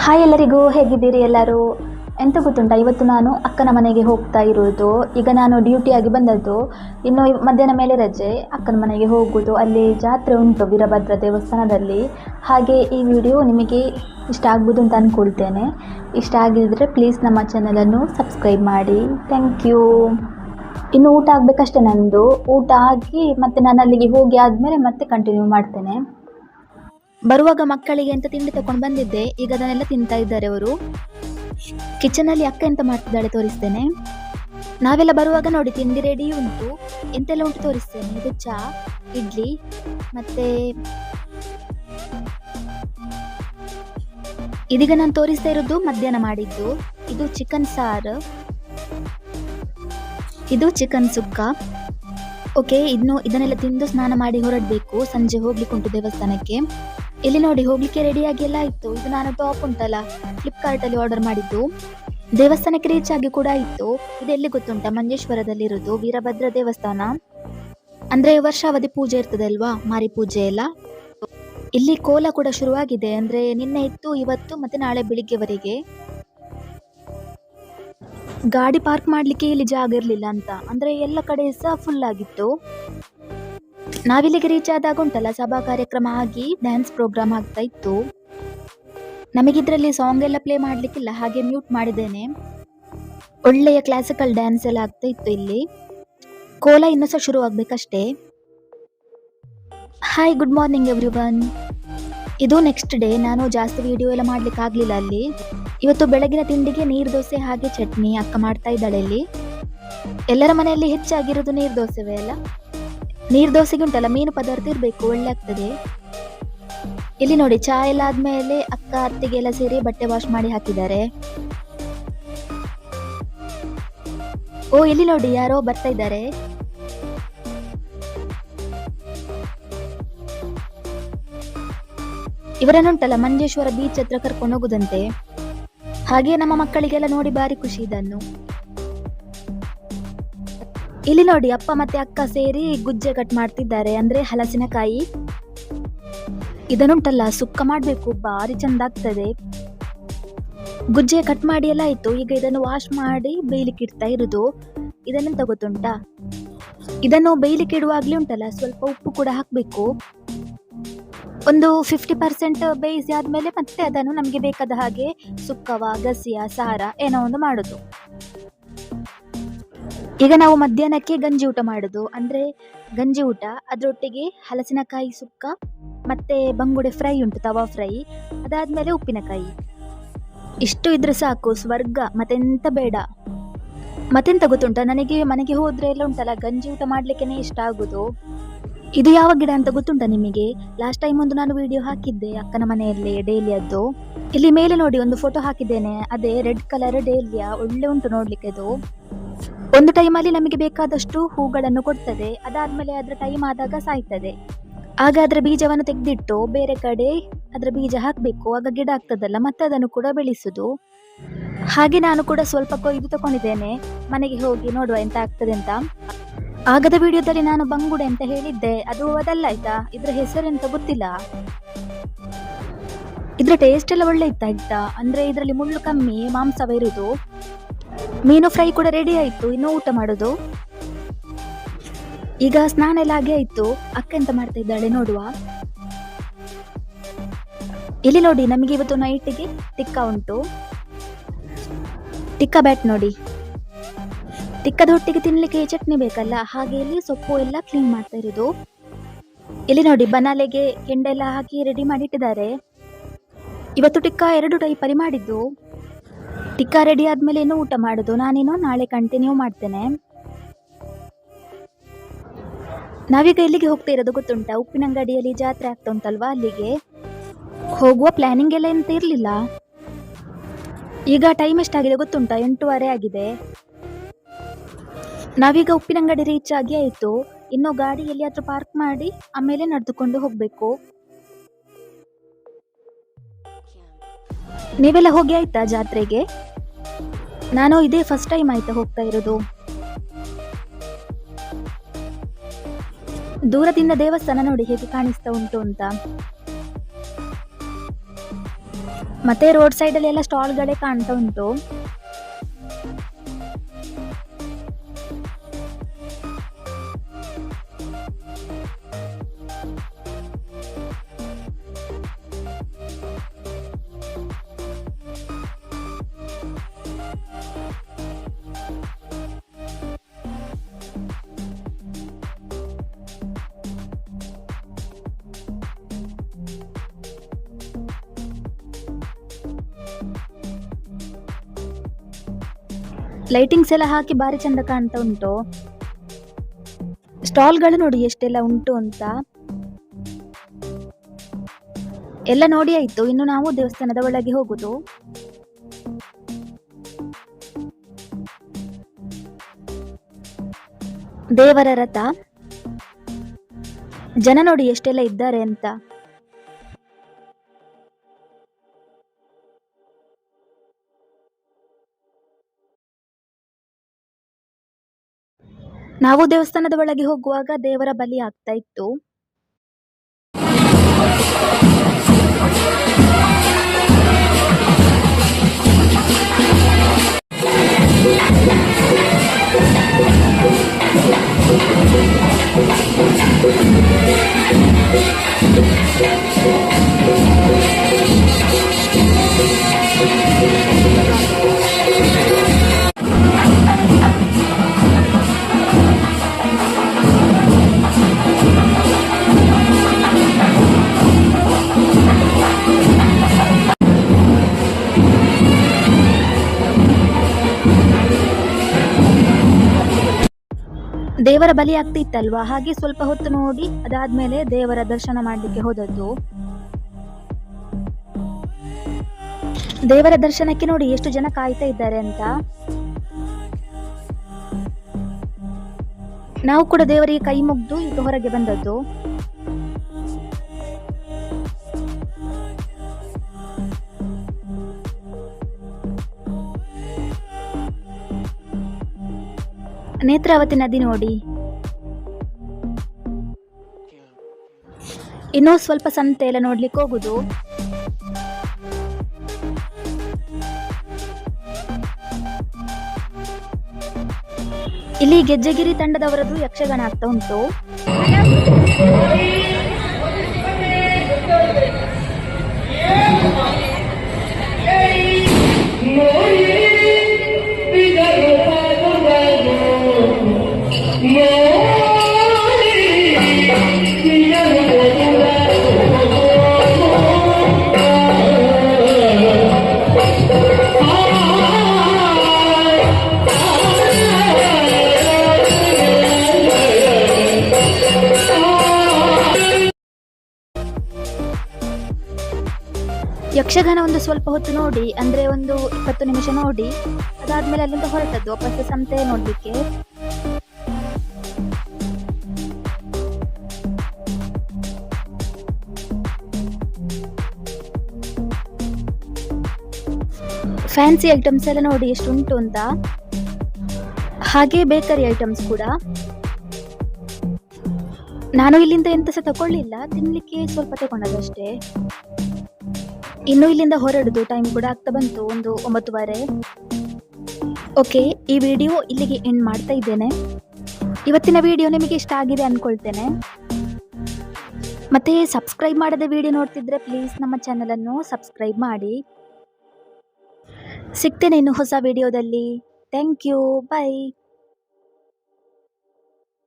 Hi ಎಲ್ಲರಿಗೂ, ಹೇಗಿದ್ದೀರಿ ಎಲ್ಲರೂ? ಎಂತ ಗೊತ್ತುಂಟಾ, ಇವತ್ತು ನಾನು ಅಕ್ಕನ ಮನೆಗೆ ಹೋಗ್ತಾ ಇರೋದು. ಈಗ ನಾನು ಡ್ಯೂಟಿಯಾಗಿ ಬಂದದ್ದು, ಇನ್ನು ಮಧ್ಯಾಹ್ನ ಮೇಲೆ ರಜೆ. ಅಕ್ಕನ ಮನೆಗೆ ಹೋಗೋದು, ಅಲ್ಲಿ ಜಾತ್ರೆ ಉಂಟು ವೀರಭದ್ರ ದೇವಸ್ಥಾನದಲ್ಲಿ. ಹಾಗೆ ಈ ವಿಡಿಯೋ ನಿಮಗೆ ಇಷ್ಟ ಆಗ್ಬೋದು ಅಂತ ಅಂದ್ಕೊಳ್ತೇನೆ. ಇಷ್ಟ ಆಗಿದ್ದರೆ ಪ್ಲೀಸ್ ನಮ್ಮ ಚಾನಲನ್ನು ಸಬ್ಸ್ಕ್ರೈಬ್ ಮಾಡಿ. Thank you. ಇನ್ನು ಊಟ ಆಗಬೇಕಷ್ಟೇ ನಂದು. ಊಟ ಆಗಿ ಮತ್ತೆ ನಾನು ಅಲ್ಲಿಗೆ ಹೋಗಿ ಆದಮೇಲೆ ಮತ್ತೆ ಕಂಟಿನ್ಯೂ ಮಾಡ್ತೇನೆ. ಬರುವಾಗ ಮಕ್ಕಳಿಗೆ ಎಂತ ತಿಂಡಿ ತಕೊಂಡು ಬಂದಿದ್ದೆ, ಈಗ ಅದನ್ನೆಲ್ಲ ತಿಂತಾ ಇದ್ದಾರೆ ಅವರು. ಕಿಚನಲ್ಲಿ ಅಕ್ಕ ಎಂತ ಮಾಡ್ತಿದ್ದಾಳೆ ತೋರಿಸ್ತೇನೆ. ನಾವೆಲ್ಲ ಬರುವಾಗ ನೋಡಿ ತಿಂಡಿ ರೆಡಿ ಉಂಟು. ಎಂತೆಲ್ಲ ಉಂಟು ತೋರಿಸ್ತೇನೆ. ಇದು ಚಾ, ಇಡ್ಲಿ, ಮತ್ತೆ ಇದೀಗ ನಾನು ತೋರಿಸ್ತಾ ಇರೋದು ಮಧ್ಯಾಹ್ನ ಮಾಡಿದ್ದು. ಇದು ಚಿಕನ್ ಸಾರು, ಇದು ಚಿಕನ್ ಸುಕ್ಕ. ಓಕೆ, ಇದನ್ನೆಲ್ಲ ತಿಂದು ಸ್ನಾನ ಮಾಡಿ ಹೊರಡಬೇಕು. ಸಂಜೆ ಹೋಗ್ಲಿಕ್ಕೆ ಉಂಟು ದೇವಸ್ಥಾನಕ್ಕೆ. ಇಲ್ಲಿ ನೋಡಿ ಹೋಗ್ಲಿಕ್ಕೆ ರೆಡಿಯಾಗಿ ಎಲ್ಲ ಇತ್ತು. ಇದು ನಾನು ಟಾಪ್ ಉಂಟಲ್ಲ, ಫ್ಲಿಪ್ಕಾರ್ಟ್ ಅಲ್ಲಿ ಆರ್ಡರ್ ಮಾಡಿದ್ದು. ದೇವಸ್ಥಾನಕ್ಕೆ ರೀಚ್ ಆಗಿ ಕೂಡ ಇತ್ತು. ಇದು ಎಲ್ಲಿ ಗೊತ್ತುಂಟ, ಮಂಜೇಶ್ವರದಲ್ಲಿರೋದು ವೀರಭದ್ರ ದೇವಸ್ಥಾನ. ಅಂದ್ರೆ ವರ್ಷಾವಧಿ ಪೂಜೆ ಇರ್ತದೆ ಅಲ್ವಾ, ಮಾರಿ ಪೂಜೆ ಎಲ್ಲ. ಇಲ್ಲಿ ಕೋಲ ಕೂಡ ಶುರುವಾಗಿದೆ. ಅಂದ್ರೆ ನಿನ್ನೆ ಇತ್ತು, ಇವತ್ತು ಮತ್ತೆ ನಾಳೆ ಬೆಳಿಗ್ಗೆವರೆಗೆ. ಗಾಡಿ ಪಾರ್ಕ್ ಮಾಡ್ಲಿಕ್ಕೆ ಇಲ್ಲಿ ಜಾಗ ಇರ್ಲಿಲ್ಲ ಅಂತ, ಅಂದ್ರೆ ಎಲ್ಲ ಕಡೆ ಸಹ ಫುಲ್ ಆಗಿತ್ತು. ನಾವಿಲ್ಲಿಗೆ ರೀಚ್ ಆದಾಗ ಉಂಟಲ್ಲ, ಸಭಾ ಕಾರ್ಯಕ್ರಮ ಆಗಿ ಡ್ಯಾನ್ಸ್ ಪ್ರೋಗ್ರಾಮ್ ಆಗ್ತಾ ಇತ್ತು. ನಮಗಿದ್ರಲ್ಲಿ ಸಾಂಗ್ ಎಲ್ಲ ಪ್ಲೇ ಮಾಡ್ಲಿಕ್ಕಿಲ್ಲ, ಹಾಗೆ ಮ್ಯೂಟ್ ಮಾಡಿದ್ದೇನೆ. ಒಳ್ಳೆಯ ಕ್ಲಾಸಿಕಲ್ ಡ್ಯಾನ್ಸ್ ಎಲ್ಲ ಆಗ್ತಾ ಇತ್ತು ಇಲ್ಲಿ. ಕೋಲ ಇನ್ನೂ ಸಹ ಶುರು ಆಗ್ಬೇಕಷ್ಟೇ. Hi, good morning everyone. ಇದು ನೆಕ್ಸ್ಟ್ ಡೇ. ನಾನು ಜಾಸ್ತಿ ವಿಡಿಯೋ ಎಲ್ಲ ಮಾಡ್ಲಿಕ್ಕೆ ಆಗ್ಲಿಲ್ಲ ಅಲ್ಲಿ. ಇವತ್ತು ಬೆಳಗಿನ ತಿಂಡಿಗೆ ನೀರ್ ದೋಸೆ ಹಾಗೆ ಚಟ್ನಿ ಅಕ್ಕ ಮಾಡ್ತಾ ಇದ್ದಾಳೆ ಇಲ್ಲಿ. ಎಲ್ಲರ ಮನೆಯಲ್ಲಿ ಹೆಚ್ಚಾಗಿರೋದು ನೀರ್ ದೋಸೆವೇ ಅಲ್ಲ. ನೀರ್ ದೋಸೆಗೆ ಉಂಟಲ್ಲ ಮೀನು ಪದಾರ್ಥ ಇರ್ಬೇಕು, ಒಳ್ಳೆ ಆಗ್ತದೆ. ಇಲ್ಲಿ ನೋಡಿ ಚಾ ಎಲ್ಲ ಆದ್ಮೇಲೆ ಅಕ್ಕ ಅತ್ತಿಗೆ ಎಲ್ಲ ಸೇರಿ ಬಟ್ಟೆ ವಾಶ್ ಮಾಡಿ ಹಾಕಿದ್ದಾರೆ. ಓ, ಇಲ್ಲಿ ನೋಡಿ ಯಾರೋ ಬರ್ತಾ ಇದ್ದಾರೆ. ಇವರನ್ನುಂಟಲ್ಲ ಮಂಜೇಶ್ವರ ಬೀಚ್ ಹತ್ರ ಕರ್ಕೊಂಡು ಹೋಗುದಂತೆ. ಹಾಗೆ ನಮ್ಮ ಮಕ್ಕಳಿಗೆಲ್ಲ ನೋಡಿ ಬಾರಿ ಖುಷಿ ಇದನ್ನು. ಇಲ್ಲಿ ನೋಡಿ ಅಪ್ಪ ಮತ್ತೆ ಅಕ್ಕ ಸೇರಿ ಗುಜ್ಜೆ ಕಟ್ ಮಾಡ್ತಿದ್ದಾರೆ, ಅಂದ್ರೆ ಹಲಸಿನಕಾಯಿ. ಇದನ್ನುಂಟಲ್ಲ ಸುಕ್ಕ ಮಾಡ್ಬೇಕು, ಬಾರಿ ಚಂದ ಆಗ್ತದೆ. ಗುಜ್ಜೆ ಕಟ್ ಮಾಡಿ ಎಲ್ಲ ಆಯ್ತು. ಈಗ ಇದನ್ನು ವಾಶ್ ಮಾಡಿ ಬೇಯ್ಲಿಕ್ಕೆ ಇಡ್ತಾ ಇರುದು. ಇದನ್ನೆಂತ ಗೊತ್ತುಂಟಾ, ಇದನ್ನು ಬೇಯ್ಲಿಕ್ಕೆ ಇಡುವಾಗ್ಲೇ ಉಂಟಲ್ಲ ಸ್ವಲ್ಪ ಉಪ್ಪು ಕೂಡ ಹಾಕ್ಬೇಕು. ಒಂದು 50% ಬೇಯಿಸಿ ಆದ್ಮೇಲೆ ಮತ್ತೆ ಅದನ್ನು ನಮ್ಗೆ ಬೇಕಾದ ಹಾಗೆ ಸುಕ್ಕವ, ಗಸಿಯ, ಸಾರ ಏನೋ ಒಂದು ಮಾಡುದು. ಈಗ ನಾವು ಮಧ್ಯಾಹ್ನಕ್ಕೆ ಗಂಜಿ ಊಟ ಮಾಡುದು. ಅಂದ್ರೆ ಗಂಜಿ ಊಟ, ಅದ್ರೊಟ್ಟಿಗೆ ಹಲಸಿನಕಾಯಿ ಸುಕ್ಕ, ಮತ್ತೆ ಬಂಗುಡೆ ಫ್ರೈ ಉಂಟು, ತವಾ ಫ್ರೈ, ಅದಾದ್ಮೇಲೆ ಉಪ್ಪಿನಕಾಯಿ. ಇಷ್ಟು ಇದ್ರೆ ಸಾಕು, ಸ್ವರ್ಗ. ಮತ್ತೆಂತ ಬೇಡ. ಮತ್ತೆಂತ ಗೊತ್ತುಂಟ, ನನಗೆ ಮನೆಗೆ ಹೋದ್ರೆ ಎಲ್ಲ ಉಂಟಲ್ಲ ಗಂಜಿ ಊಟ ಮಾಡ್ಲಿಕ್ಕೆನೆ ಇಷ್ಟ ಆಗುದು. ಇದು ಯಾವ ಗಿಡ ಅಂತ ಗೊತ್ತುಂಟ ನಿಮಗೆ? ಲಾಸ್ಟ್ ಟೈಮ್ ಒಂದು ನಾನು ವಿಡಿಯೋ ಹಾಕಿದ್ದೆ ಅಕ್ಕನ ಮನೆಯಲ್ಲಿ ಡೇಲಿಯದ್ದು. ಇಲ್ಲಿ ಮೇಲೆ ನೋಡಿ ಒಂದು ಫೋಟೋ ಹಾಕಿದ್ದೇನೆ, ಅದೇ ರೆಡ್ ಕಲರ್ ಡೇಲಿಯಾ. ಒಳ್ಳೆ ಉಂಟು ನೋಡ್ಲಿಕ್ಕೆ ಅದು. ಒಂದು ಟೈಮಲ್ಲಿ ನಮಗೆ ಬೇಕಾದಷ್ಟು ಹೂಗಳನ್ನು ಕೊಡ್ತದೆ, ಅದಾದ್ಮೇಲೆ ಅದ್ರ ಟೈಮ್ ಆದಾಗ ಸಾಯ್ತದೆ. ಆಗ ಅದರ ಬೀಜವನ್ನು ತೆಗೆದಿಟ್ಟು ಬೇರೆ ಕಡೆ ಅದರ ಬೀಜ ಹಾಕ್ಬೇಕು, ಆಗ ಗಿಡ ಆಗ್ತದಲ್ಲ, ಮತ್ತೆ ಅದನ್ನು ಕೂಡ ಬೆಳೆಸುದು. ಹಾಗೆ ನಾನು ಕೂಡ ಸ್ವಲ್ಪ ಕೊಯ್ದು ತಕೊಂಡಿದ್ದೇನೆ, ಮನೆಗೆ ಹೋಗಿ ನೋಡುವ ಎಂತ ಆಗ್ತದೆ ಅಂತ. ಆಗದ ವಿಡಿಯೋದಲ್ಲಿ ನಾನು ಬಂಗುಡೆ ಅಂತ ಹೇಳಿದ್ದೆ, ಅದು ಅದಲ್ಲ ಆಯ್ತಾ. ಇದ್ರ ಹೆಸರೆಂತ ಗೊತ್ತಿಲ್ಲ. ಇದ್ರ ಟೇಸ್ಟ್ ಎಲ್ಲ ಒಳ್ಳೆ ಇತ್ತಾಯ್ತಾ, ಅಂದ್ರೆ ಇದರಲ್ಲಿ ಮುಳ್ಳು ಕಮ್ಮಿ, ಮಾಂಸವ ಇರುದು. ಮೀನು ಫ್ರೈ ಕೂಡ ರೆಡಿ ಆಯ್ತು, ಇನ್ನು ಊಟ ಮಾಡುದು. ಈಗ ಸ್ನಾನ ಎಲ್ಲ ಆಗಿ ಆಯ್ತು. ಅಕ್ಕ ಎಂತ ಮಾಡ್ತಾ ಇದ್ದಾಳೆ ನೋಡುವ. ಇಲ್ಲಿ ನೋಡಿ ನಮಗೆ ಇವತ್ತು ನೈಟಿಗೆ ಟಿಕ್ಕ ಉಂಟು. ಟಿಕ್ಕ ಬ್ಯಾಟ್ ನೋಡಿ. ಟಿಕ್ಕದ ಹೊಟ್ಟಿಗೆ ತಿನ್ಲಿಕ್ಕೆ ಚಟ್ನಿ ಬೇಕಲ್ಲ, ಹಾಗೆ ಇಲ್ಲಿ ಸೊಪ್ಪು ಎಲ್ಲ ಕ್ಲೀನ್ ಮಾಡ್ತಾ ಇರೋದು. ಇಲ್ಲಿ ನೋಡಿ ಬನಾಲೆಗೆ ಕೆಂಡ ಎಲ್ಲ ಹಾಕಿ ರೆಡಿ ಮಾಡಿಟ್ಟಿದ್ದಾರೆ. ಇವತ್ತು ಟಿಕ್ಕ 2 ಟೈಪ್ ಅಲ್ಲಿ ಮಾಡಿದ್ದು. ಟಿಕ್ಕ ರೆಡಿ ಆದ್ಮೇಲೆ ಇನ್ನು ಊಟ ಮಾಡುದು. ನಾನೇನು ನಾಳೆ ಕಂಟಿನ್ಯೂ ಮಾಡ್ತೇನೆ. ನಾವೀಗ ಎಲ್ಲಿಗೆ ಹೋಗ್ತಾ ಇರೋದು ಗೊತ್ತುಂಟ, ಉಪ್ಪಿನಂಗಡಿಯಲ್ಲಿ ಜಾತ್ರೆ ಆಗ್ತಾ ಉಂಟಲ್ವಾ, ಅಲ್ಲಿಗೆ ಹೋಗುವ ಪ್ಲಾನಿಂಗ್ ಎಲ್ಲ ಎಂತ ಇರ್ಲಿಲ್ಲ. ಈಗ ಟೈಮ್ ಎಷ್ಟಾಗಿದೆ ಗೊತ್ತುಂಟ, 8:30 ಆಗಿದೆ. ನಾವೀಗ ಉಪ್ಪಿನಂಗಡಿ ರೀಚ್ ಆಗಿ ಆಯ್ತು. ಇನ್ನು ಗಾಡಿ ಎಲ್ಲಿಯಾದ್ರೂ ಪಾರ್ಕ್ ಮಾಡಿ ಆಮೇಲೆ ನಡೆದುಕೊಂಡು ಹೋಗ್ಬೇಕು. ನೀವೆಲ್ಲ ಹೋಗಿ ಆಯ್ತಾ ಜಾತ್ರೆಗೆ? ನಾನು ಇದೇ ಫಸ್ಟ್ ಟೈಮ್ ಆಯ್ತಾ ಹೋಗ್ತಾ ಇರೋದು. ದೂರದಿಂದ ದೇವಸ್ಥಾನ ನೋಡಿ ಹೇಗೆ ಕಾಣಿಸ್ತಾ ಉಂಟು ಅಂತ. ಮತ್ತೆ ರೋಡ್ ಸೈಡಲ್ಲಿ ಎಲ್ಲ ಸ್ಟಾಲ್ಗಳೇ ಕಾಣ್ತಾ ಉಂಟು. ಲೈಟಿಂಗ್ಸ್ ಎಲ್ಲ ಹಾಕಿ ಬಾರಿ ಚಂದ ಕಾಣ್ತಾ ಉಂಟು. ಸ್ಟಾಲ್ಗಳು ನೋಡಿ ಎಷ್ಟೆಲ್ಲ ಉಂಟು ಅಂತ. ಎಲ್ಲ ನೋಡಿ ಆಯ್ತು, ಇನ್ನು ನಾವು ದೇವಸ್ಥಾನದ ಒಳಗೆ ಹೋಗುದು. ದೇವರ ರಥ, ಜನ ನೋಡಿ ಎಷ್ಟೆಲ್ಲ ಇದ್ದಾರೆ ಅಂತ. ನಾವು ದೇವಸ್ಥಾನದ ಒಳಗೆ ಹೋಗುವಾಗ ದೇವರ ಬಲಿ ಆಗ್ತಾ ಇತ್ತು. ದೇವರ ಬಲಿ ಆಗ್ತಿತ್ತಲ್ವಾ, ಹಾಗೆ ಸ್ವಲ್ಪ ಹೊತ್ತು ನೋಡಿ ಅದಾದ್ಮೇಲೆ ದೇವರ ದರ್ಶನ ಮಾಡ್ಲಿಕ್ಕೆ ಹೋದದ್ದು. ದೇವರ ದರ್ಶನಕ್ಕೆ ನೋಡಿ ಎಷ್ಟು ಜನ ಕಾಯ್ತಾ ಇದ್ದಾರೆ ಅಂತ. ನಾವು ಕೂಡ ದೇವರಿಗೆ ಕೈ ಮುಗ್ದು ಈಗ ಹೊರಗೆ ಬಂದದ್ದು. ನೇತ್ರಾವತಿ ನದಿ ನೋಡಿ. ಇನ್ನೂ ಸ್ವಲ್ಪ ಸಂತೆ ಎಲ್ಲ ನೋಡ್ಲಿಕ್ಕೆ ಹೋಗುದು. ಇಲ್ಲಿ ಗೆಜ್ಜೆಗಿರಿ ತಂಡದವರದ್ದು ಯಕ್ಷಗಾನ ಆಗ್ತಾ ಉಂಟು. ಯಕ್ಷಗಾನ ಒಂದು ಸ್ವಲ್ಪ ಹೊತ್ತು ನೋಡಿ, ಅಂದ್ರೆ ಒಂದು 20 ನಿಮಿಷ ನೋಡಿ ಅದಾದ್ಮೇಲೆ ಅಲ್ಲಿಂದ ಹೊರಟದ್ದು ವಾಪಸ್ ಸಂತೆ ನೋಡ್ಲಿಕ್ಕೆ. ಫ್ಯಾನ್ಸಿ ಐಟಮ್ಸ್ ಎಲ್ಲ ನೋಡಿ ಎಷ್ಟು ಉಂಟು ಅಂತ, ಹಾಗೆ ಬೇಕರಿ ಐಟಮ್ಸ್ ಕೂಡ. ನಾನು ಇಲ್ಲಿಂದ ಎಂತ ಸಹ ತಗೊಳ್ಳಿಲ್ಲ, ತಿನ್ಲಿಕ್ಕೆ ಸ್ವಲ್ಪ ತಗೊಂಡದಷ್ಟೇ. ಇನ್ನು ಇಲ್ಲಿಂದ ಹೊರಡುದು ಟೈಮ್ ಕೂಡ ಆಗ್ತಾ ಬಂತು, ಒಂದು 9:30. ಓಕೆ, ಈ ವಿಡಿಯೋ ಇಲ್ಲಿಗೆ ಎಂಡ್ ಮಾಡ್ತಾ ಇದ್ದೇನೆ. ಇವತ್ತಿನ ವಿಡಿಯೋ ನಿಮಗೆ ಇಷ್ಟ ಆಗಿದೆ ಅನ್ಕೊಳ್ತೇನೆ. ಮತ್ತೆ ಸಬ್ಸ್ಕ್ರೈಬ್ ಮಾಡದೆ ವಿಡಿಯೋ ನೋಡ್ತಿದ್ರೆ ಪ್ಲೀಸ್ ನಮ್ಮ ಚಾನೆಲ್ ಅನ್ನು ಸಬ್ಸ್ಕ್ರೈಬ್ ಮಾಡಿ. ಸಿಗ್ತೇನೆ ಇನ್ನು ಹೊಸ ವಿಡಿಯೋದಲ್ಲಿ. Thank you, by.